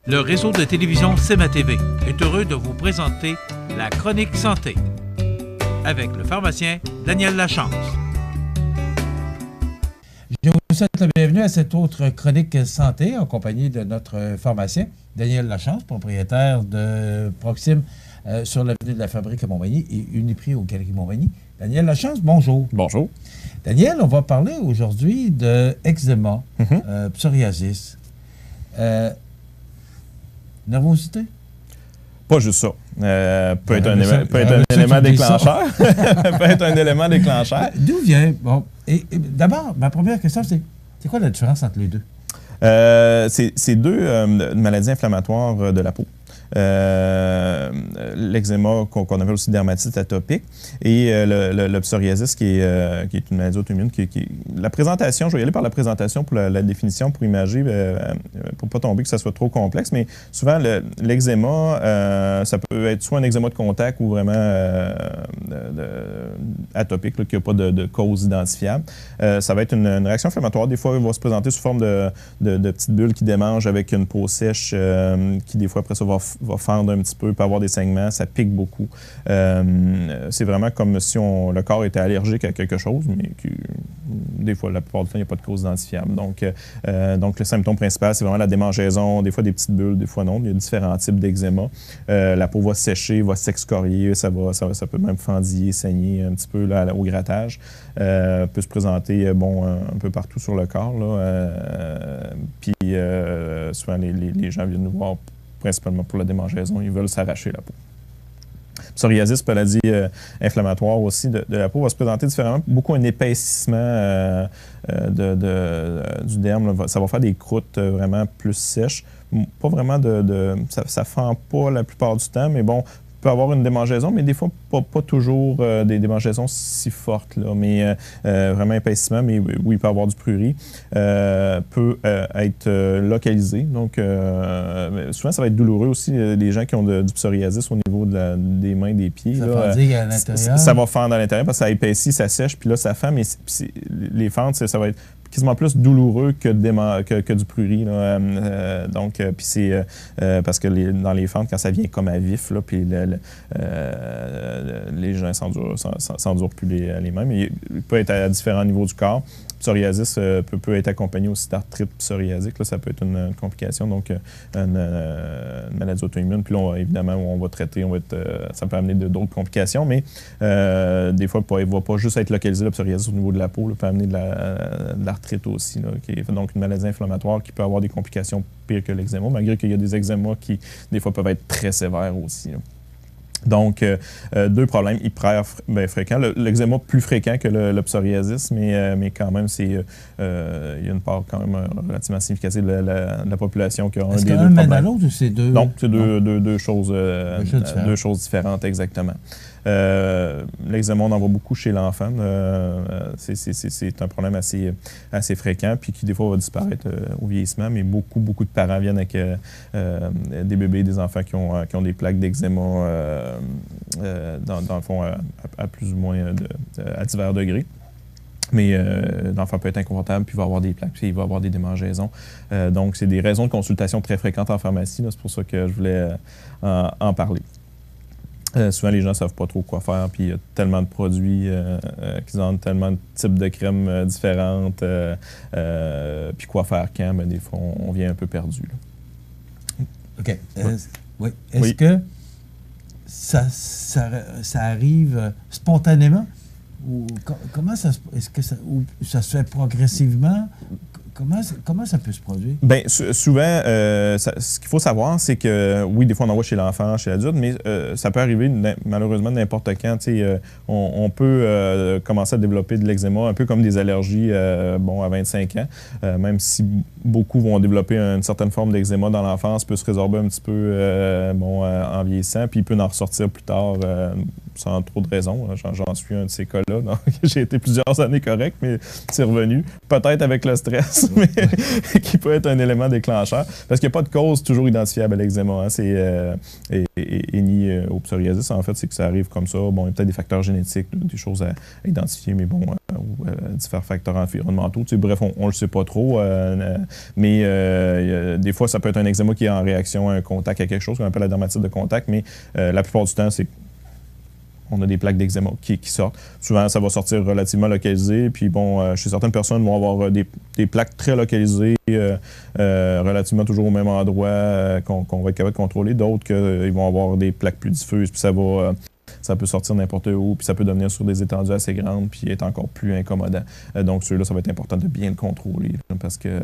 Le réseau de télévision CMA-TV est heureux de vous présenter la Chronique Santé avec le pharmacien Daniel Lachance. Je vous souhaite la bienvenue à cette autre Chronique Santé en compagnie de notre pharmacien Daniel Lachance, propriétaire de Proxime sur l'avenue de la Fabrique à Montmagny et Uniprix aux Galeries Montmagny. Daniel Lachance, bonjour. Bonjour. Daniel, on va parler aujourd'hui de eczéma, psoriasis. Nervosité? Pas juste ça. Peut être un élément déclencheur. Peut être un élément déclencheur. D'où vient? Bon, et d'abord, ma première question, c'est quoi la différence entre les deux? C'est deux maladies inflammatoires de la peau. L'eczéma, qu'on appelle aussi dermatite atopique, et le psoriasis, qui est une maladie auto-immune. La présentation, je vais y aller par la présentation pour la définition, pour imager, pour ne pas tomber que ça soit trop complexe, mais souvent, l'eczéma, ça peut être soit un eczéma de contact ou vraiment atopique, là, qui n'a pas de cause identifiable. Ça va être une réaction inflammatoire. Des fois, elle va se présenter sous forme de petites bulles qui démangent avec une peau sèche qui, des fois, après ça, va fendre un petit peu, peut avoir des saignements, ça pique beaucoup. C'est vraiment comme si le corps était allergique à quelque chose, mais des fois, la plupart du temps, il n'y a pas de cause identifiable. Donc, le symptôme principal, c'est vraiment la démangeaison, des fois des petites bulles, des fois non. Il y a différents types d'eczéma. La peau va sécher, va s'excorier, ça peut même fendiller, saigner un petit peu là, au grattage. Peut se présenter un peu partout sur le corps. Puis souvent, les gens viennent nous voir principalement pour la démangeaison, ils veulent s'arracher la peau. Psoriasis, maladie inflammatoire aussi de la peau, va se présenter différemment. Beaucoup un épaississement du derme. Là. Ça va faire des croûtes vraiment plus sèches. Pas vraiment ça fend pas la plupart du temps, mais bon, peut avoir une démangeaison, mais des fois, pas toujours des démangeaisons si fortes, là, mais vraiment épaississement, mais oui, il peut avoir du prurit. Peut être localisé, donc souvent, ça va être douloureux aussi, les gens qui ont du psoriasis au niveau des mains, des pieds. Ça là, fend à l'intérieur? Ça va fendre à l'intérieur parce que ça épaissit, ça sèche, puis là, ça fend, mais les fentes, ça va être quasiment plus douloureux que du prurit. Puis c'est parce que dans les fentes, quand ça vient comme à vif, là, puis les gens s'endurent plus les mains. Mais il peut être à différents niveaux du corps. Psoriasis peut être accompagné aussi d'arthrite psoriasique. Là, ça peut être une complication, donc une maladie auto-immune. Puis là, évidemment, on va traiter, ça peut amener d'autres complications, mais des fois, il ne va pas juste être localisé, le psoriasis, au niveau de la peau. Il peut amener de l'arthrite aussi, là, qui est donc une maladie inflammatoire qui peut avoir des complications pires que l'eczéma, malgré qu'il y a des eczémas qui, des fois, peuvent être très sévères aussi. Là. Donc, deux problèmes hyper fréquents. L'eczéma plus fréquent que le psoriasis, mais quand même, il y a une part quand même relativement significative de la population qui a un des deux problèmes. Est-ce qu'un mène à l'autre ou c'est deux? Non, c'est deux choses différentes, exactement. L'eczéma, on en voit beaucoup chez l'enfant. C'est un problème assez fréquent, puis qui, des fois, va disparaître au vieillissement, mais beaucoup de parents viennent avec des bébés, des enfants qui ont des plaques d'eczéma dans le fond, à plus ou moins à divers degrés. Mais l'enfant peut être inconfortable, puis il va avoir des plaques, puis il va avoir des démangeaisons. Donc, c'est des raisons de consultation très fréquentes en pharmacie. C'est pour ça que je voulais en parler. Souvent, les gens ne savent pas trop quoi faire, puis il y a tellement de produits qu'ils ont tellement de types de crèmes différentes, puis quoi faire quand, des fois, on vient un peu perdu. Là. OK. Est-ce que ça arrive spontanément? Ou est-ce que ça se fait progressivement? Comment ça peut se produire? Bien, souvent, ce qu'il faut savoir, c'est que, oui, des fois, on en voit chez l'enfant, chez l'adulte, mais ça peut arriver malheureusement n'importe quand. On peut commencer à développer de l'eczéma, un peu comme des allergies à 25 ans. Même si beaucoup vont développer une certaine forme d'eczéma dans l'enfance, peut se résorber un petit peu en vieillissant, puis il peut en ressortir plus tard sans trop de raison. J'en suis un de ces cas-là. Donc, j'ai été plusieurs années correct, mais c'est revenu. Peut-être avec le stress. mais qui peut être un élément déclencheur. Parce qu'il n'y a pas de cause toujours identifiable à l'eczéma. Hein, et ni au psoriasis, en fait, c'est que ça arrive comme ça. Bon, il y a peut-être des facteurs génétiques, des choses à identifier, mais bon, ou différents facteurs environnementaux. Tu sais, bref, on ne le sait pas trop. Mais des fois, ça peut être un eczéma qui est en réaction à un contact, à quelque chose qu'on appelle la dermatite de contact, mais la plupart du temps, c'est on a des plaques d'eczéma qui sortent. Souvent, ça va sortir relativement localisé. Puis bon, chez certaines personnes, vont avoir des plaques très localisées, relativement toujours au même endroit qu'on va être capable de contrôler. D'autres, ils vont avoir des plaques plus diffuses. Puis ça peut sortir n'importe où, puis ça peut devenir sur des étendues assez grandes, puis être encore plus incommodant. Donc, ceux-là, ça va être important de bien le contrôler, parce que,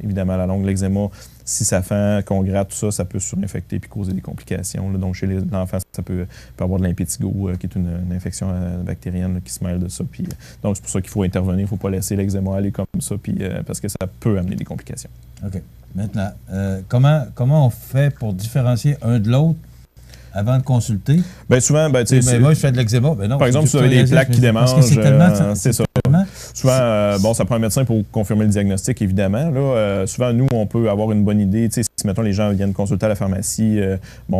évidemment, à la longue, l'eczéma, si ça fend, qu'on gratte, tout ça, ça peut surinfecter puis causer des complications. Là. Donc, chez l'enfant, ça peut avoir de l'impétigo, qui est une infection bactérienne qui se mêle de ça. Puis, donc, c'est pour ça qu'il faut intervenir. Il ne faut pas laisser l'eczéma aller comme ça, puis, parce que ça peut amener des complications. OK. Maintenant, comment on fait pour différencier un de l'autre avant de consulter? Bien, souvent, moi, je fais de l'eczéma. Ben non, par exemple, si vous avez des plaques qui démangent, c'est ça. Souvent, ça prend un médecin pour confirmer le diagnostic, évidemment. Là, souvent, nous, on peut avoir une bonne idée. Si, mettons, les gens viennent consulter à la pharmacie,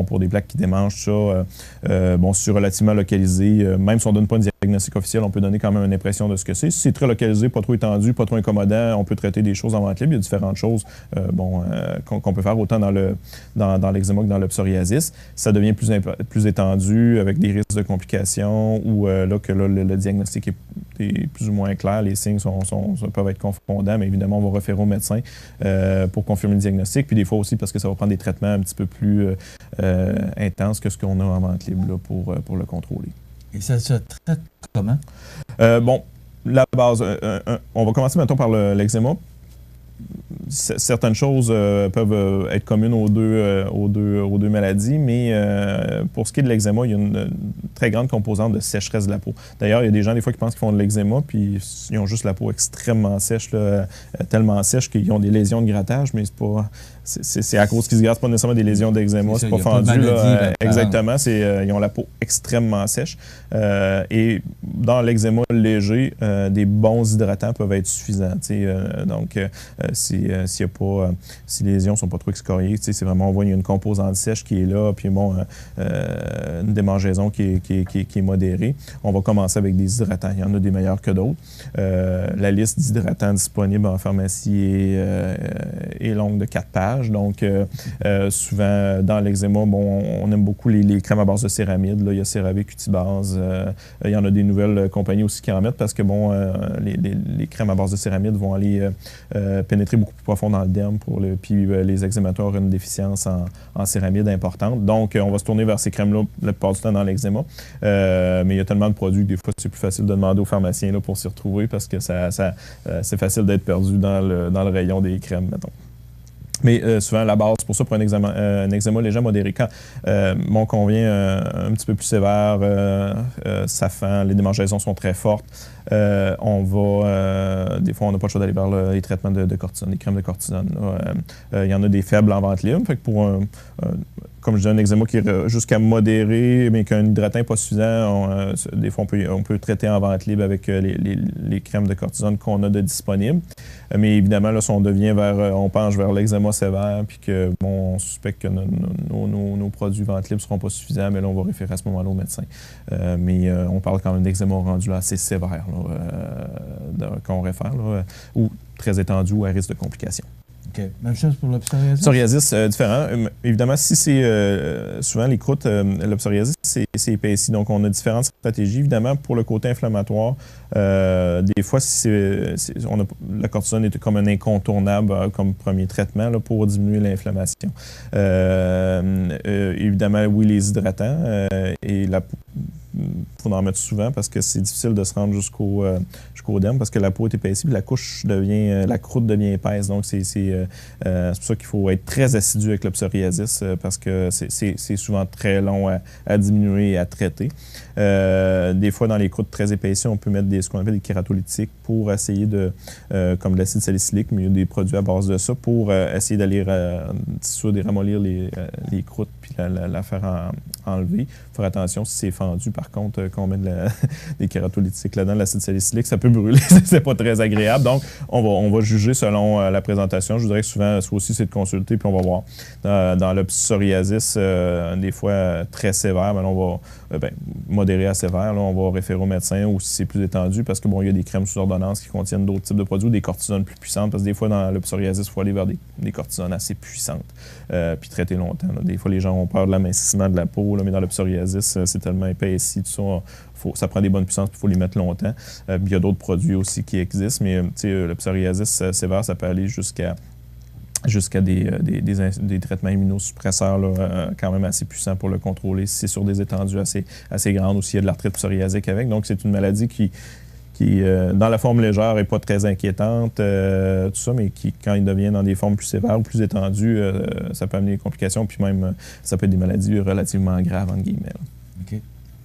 pour des plaques qui démangent, ça, si c'est relativement localisé, même si on ne donne pas un diagnostic officiel, on peut donner quand même une impression de ce que c'est. Si c'est très localisé, pas trop étendu, pas trop incommodant, on peut traiter des choses en vente libre. Il y a différentes choses qu'on peut faire autant dans l'eczéma que dans le psoriasis. Ça devient plus étendu avec des risques de complications ou le diagnostic est plus ou moins clair. Les signes peuvent être confondants, mais évidemment, on va référer au médecin pour confirmer le diagnostic. Puis des fois aussi parce que ça va prendre des traitements un petit peu plus intenses que ce qu'on a en vente libre là, pour le contrôler. Et ça se traite comment? La base, on va commencer maintenant par l'eczéma. Certaines choses peuvent être communes aux deux maladies, mais pour ce qui est de l'eczéma, il y a une très grande composante de sécheresse de la peau. D'ailleurs, il y a des gens, des fois, qui pensent qu'ils font de l'eczéma, puis ils ont juste la peau extrêmement sèche, tellement sèche qu'ils ont des lésions de grattage, mais c'est pas... C'est à cause qu'ils se grattent, pas nécessairement des lésions d'eczéma, c'est pas fendu. Exactement, ils ont la peau extrêmement sèche. Et dans l'eczéma léger, des bons hydratants peuvent être suffisants. Donc, si les lésions ne sont pas trop excoriées, c'est vraiment, on voit qu'il y a une composante sèche qui est là, puis une démangeaison qui est modérée. On va commencer avec des hydratants. Il y en a des meilleurs que d'autres. La liste d'hydratants disponibles en pharmacie est longue de 4 pages. Donc, souvent, dans l'eczéma, on aime beaucoup les crèmes à base de céramide. Là, il y a CeraVe, Cutibase. Il y en a des nouvelles compagnies aussi qui en mettent parce que, les crèmes à base de céramide vont aller pénétrer beaucoup plus profond dans le derme puis les eczémateurs ont une déficience en céramide importante. Donc, on va se tourner vers ces crèmes-là la plupart du temps dans l'eczéma. Mais il y a tellement de produits que des fois, c'est plus facile de demander aux pharmaciens là, pour s'y retrouver parce que c'est facile d'être perdu dans le rayon des crèmes, mettons. Mais souvent, la base, pour ça, pour un eczéma léger modéré, quand qu'on vient un petit peu plus sévère, ça fend, les démangeaisons sont très fortes, des fois, on n'a pas le choix d'aller vers les traitements de cortisone, des crèmes de cortisone. Il y en a des faibles en vente libre. Fait que pour comme je dis, un eczéma qui est jusqu'à modéré, mais qu'un hydratant n'est pas suffisant, des fois, on peut traiter en vente libre avec les crèmes de cortisone qu'on a de disponibles. Mais évidemment, là, si on penche vers l'eczéma sévère, puis on suspecte que nos produits vente libre ne seront pas suffisants, mais là, on va référer à ce moment-là au médecin. Mais on parle quand même d'eczéma rendu là, assez sévère qu'on réfère, ou très étendu ou à risque de complications. OK. Même chose pour le psoriasis? Psoriasis, différent. Évidemment, si c'est souvent les croûtes, le psoriasis, c'est épaissi. Donc, on a différentes stratégies. Évidemment, pour le côté inflammatoire, des fois, la cortisone est comme un incontournable comme premier traitement là, pour diminuer l'inflammation. Évidemment, oui, les hydratants et il faut en mettre souvent parce que c'est difficile de se rendre jusqu'au derme parce que la peau est épaissie, puis la croûte devient épaisse. Donc, c'est pour ça qu'il faut être très assidu avec le psoriasis parce que c'est souvent très long à diminuer et à traiter. Des fois, dans les croûtes très épaissies, on peut mettre ce qu'on appelle des kératolytiques pour essayer comme de l'acide salicylique, mais il y a des produits à base de ça pour essayer d'aller ramollir les croûtes puis la faire enlever. Il faut faire attention si c'est fendu, par contre, qu'on met des kératolytiques là-dedans, de l'acide salicylique, ça peut brûler, c'est pas très agréable. Donc, on va juger selon la présentation. Je vous dirais que souvent, ça aussi, c'est de consulter, puis on va voir. Dans le psoriasis, des fois très sévère, mais là, on va modéré à sévère, là, on va référer au médecin, ou si c'est plus étendu, parce que bon, il y a des crèmes sous ordonnance qui contiennent d'autres types de produits ou des cortisones plus puissantes, parce que des fois, dans le psoriasis, il faut aller vers des cortisones assez puissantes, puis traiter longtemps. Là. Des fois, les gens ont peur de l'amincissement de la peau, là, mais dans le psoriasis, c'est tellement épaissi, tout ça, ça prend des bonnes puissances, il faut les mettre longtemps. Il y a d'autres produits aussi qui existent, mais le psoriasis sévère, ça peut aller jusqu'à des traitements immunosuppresseurs là, quand même assez puissants pour le contrôler. Si c'est sur des étendues assez grandes ou s'il y a de l'arthrite psoriasique avec. Donc, c'est une maladie qui dans la forme légère, n'est pas très inquiétante, tout ça, mais qui, quand il devient dans des formes plus sévères ou plus étendues, ça peut amener des complications, puis même, ça peut être des maladies relativement graves, entre guillemets. Là. OK.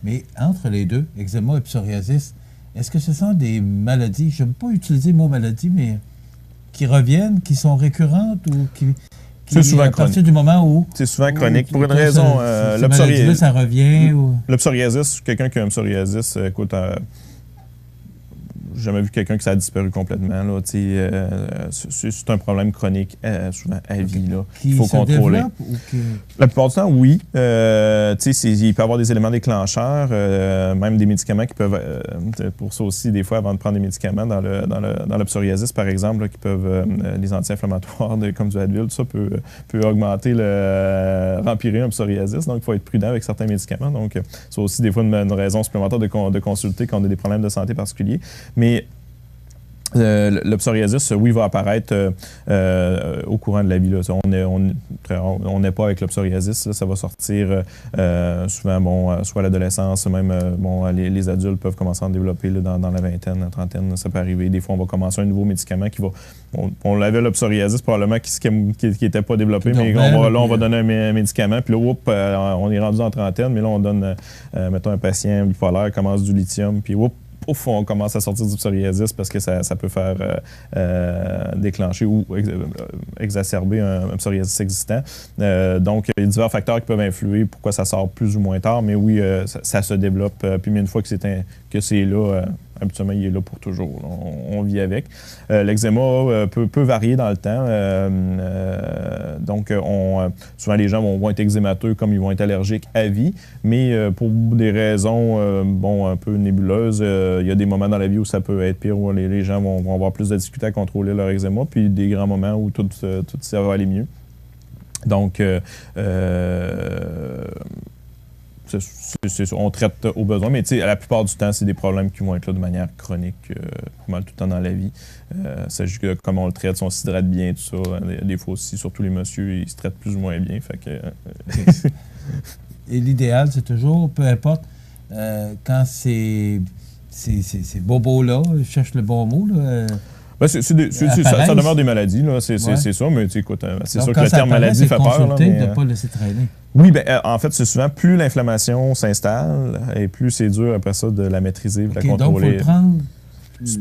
Mais entre les deux, eczéma et psoriasis, est-ce que ce sont des maladies, je n'aime pas utiliser le mot maladie, mais qui reviennent, qui sont récurrentes ou qui c'est souvent à partir du moment où... C'est souvent chronique. Pour une raison, le psoriasis, ça revient ou... Le psoriasis, quelqu'un qui a un psoriasis, écoute, j'ai jamais vu quelqu'un qui ça a disparu complètement. Là, c'est un problème chronique, souvent à vie. Là, qu'il faut contrôler. La plupart du temps, oui. Il peut y avoir des éléments déclencheurs, même des médicaments qui peuvent... pour ça aussi, des fois, avant de prendre des médicaments dans le psoriasis, par exemple, là, qui peuvent... les anti-inflammatoires, comme du Advil, tout ça peut augmenter rempirer un psoriasis. Donc, il faut être prudent avec certains médicaments. Donc, c'est aussi des fois une raison supplémentaire de consulter quand on a des problèmes de santé particuliers. Mais le psoriasis, oui, va apparaître au courant de la vie. Là. On n'est pas avec le psoriasis. Là, ça va sortir souvent, soit à l'adolescence, même les adultes peuvent commencer à en développer là, dans la vingtaine, la trentaine. Ça peut arriver. Des fois, on va commencer un nouveau médicament qui va... On avait le psoriasis probablement qui n'était pas développé, mais on va donner un médicament. Puis là, on est rendu en trentaine, mais là, on donne, mettons, un patient bipolaire, commence du lithium, puis on commence à sortir du psoriasis parce que ça peut faire déclencher ou exacerber un psoriasis existant. Donc, il y a divers facteurs qui peuvent influer pourquoi ça sort plus ou moins tard, mais oui, ça se développe. Puis une fois que c'est là, habituellement, il est là pour toujours. On vit avec. L'eczéma peut varier dans le temps. Donc, souvent, les gens vont être eczémateux comme ils vont être allergiques à vie, mais pour des raisons un peu nébuleuses, il y a des moments dans la vie où ça peut être pire, où les gens vont avoir plus de difficultés à contrôler leur eczéma, puis des grands moments où tout ça va aller mieux. Donc, on traite au besoin, mais la plupart du temps, c'est des problèmes qui vont être là de manière chronique, pas mal tout le temps dans la vie. C'est juste que comme on le traite, si on s'hydrate bien, tout ça, des fois aussi, surtout les messieurs, ils se traitent plus ou moins bien. Fait que, Et l'idéal, c'est toujours, peu importe, quand c'est bobo-là, je cherche le bon mot, là, ça demeure des maladies, là, c'est ça, mais écoute, c'est donc, sûr que le terme maladie fait peur. Là, mais, de ne pas laisser traîner. Oui, en fait, c'est souvent plus l'inflammation s'installe et plus c'est dur après ça de la maîtriser, de la contrôler. Donc, il faut le prendre.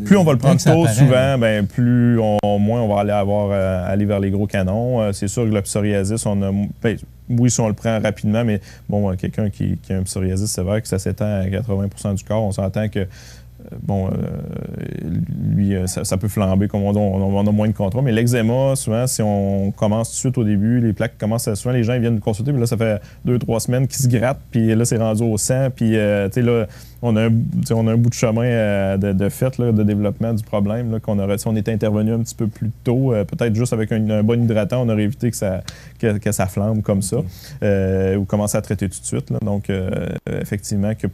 Plus on va le prendre tôt, souvent, moins on va aller vers les gros canons. C'est sûr que le psoriasis, oui, si on le prend rapidement, mais quelqu'un qui a un psoriasis sévère, que ça s'étend à 80% du corps, on s'entend que lui, ça peut flamber, comme on a moins de contrôle. Mais l'eczéma, souvent, si on commence tout de suite au début, les plaques commencent souvent, les gens ils viennent nous consulter, puis là, ça fait 2-3 semaines qu'ils se grattent, puis là, c'est rendu au sang, puis là, on a un bout de chemin de fait, là, de développement du problème, là, si on était intervenu un petit peu plus tôt, peut-être juste avec un bon hydratant, on aurait évité que ça flambe comme ça, ou commencer à traiter tout de suite. Là. Donc, effectivement, que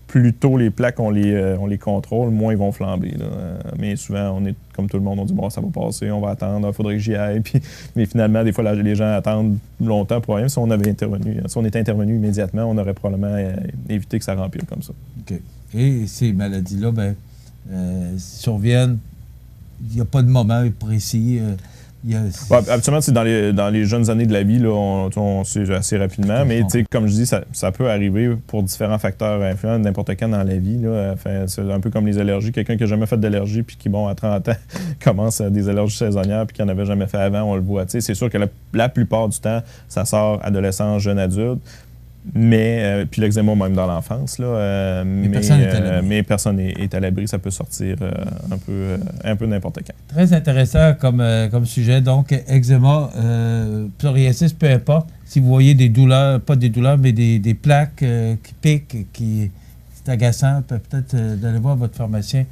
plus tôt les plaques, on les contrôle, moins ils vont flamber. Là. Mais souvent, on est comme tout le monde, on dit « ça va passer, on va attendre, il faudrait que j'y aille. » Mais finalement, des fois, les gens attendent longtemps pour rien. Si on était intervenu immédiatement, on aurait probablement évité que ça rempire comme ça. OK. Et ces maladies-là, surviennent, il n'y a pas de moment précis. Habituellement, c'est dans les jeunes années de la vie, là, on sait assez rapidement, mais comme je dis, ça peut arriver pour différents facteurs influents n'importe quand dans la vie. Là. Enfin, c'est un peu comme les allergies. Quelqu'un qui n'a jamais fait d'allergie puis qui, à 30 ans, commence des allergies saisonnières puis qui n'en avait jamais fait avant, on le voit. C'est sûr que la plupart du temps, ça sort adolescent, jeune adulte. Puis l'eczéma même dans l'enfance, là, mais personne n'est à l'abri, ça peut sortir un peu n'importe quand. Très intéressant comme sujet. Donc, eczéma, psoriasis, peu importe. Si vous voyez des douleurs, pas des douleurs, mais des plaques qui piquent, c'est agaçant, peut-être d'aller voir votre pharmacien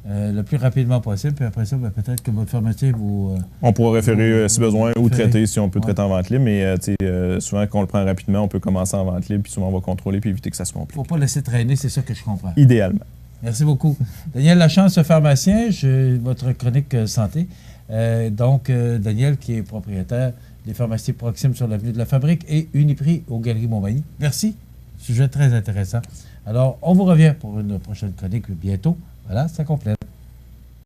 le plus rapidement possible. Puis après ça, peut-être que votre pharmacien vous... on pourra référer si besoin ou traiter si on peut traiter en vente libre, mais souvent, quand on le prend rapidement, on peut commencer en vente libre, puis souvent, on va contrôler puis éviter que ça se complique. Il ne faut pas laisser traîner, c'est ça que je comprends. Idéalement. Merci beaucoup. Daniel Lachance, pharmacien, votre chronique santé. Donc, Daniel, qui est propriétaire des pharmacies Proxime sur l'avenue de la Fabrique et Uniprix aux Galeries Montmagny. Merci. Sujet très intéressant. Alors, on vous revient pour une prochaine chronique bientôt. Voilà, ça complète.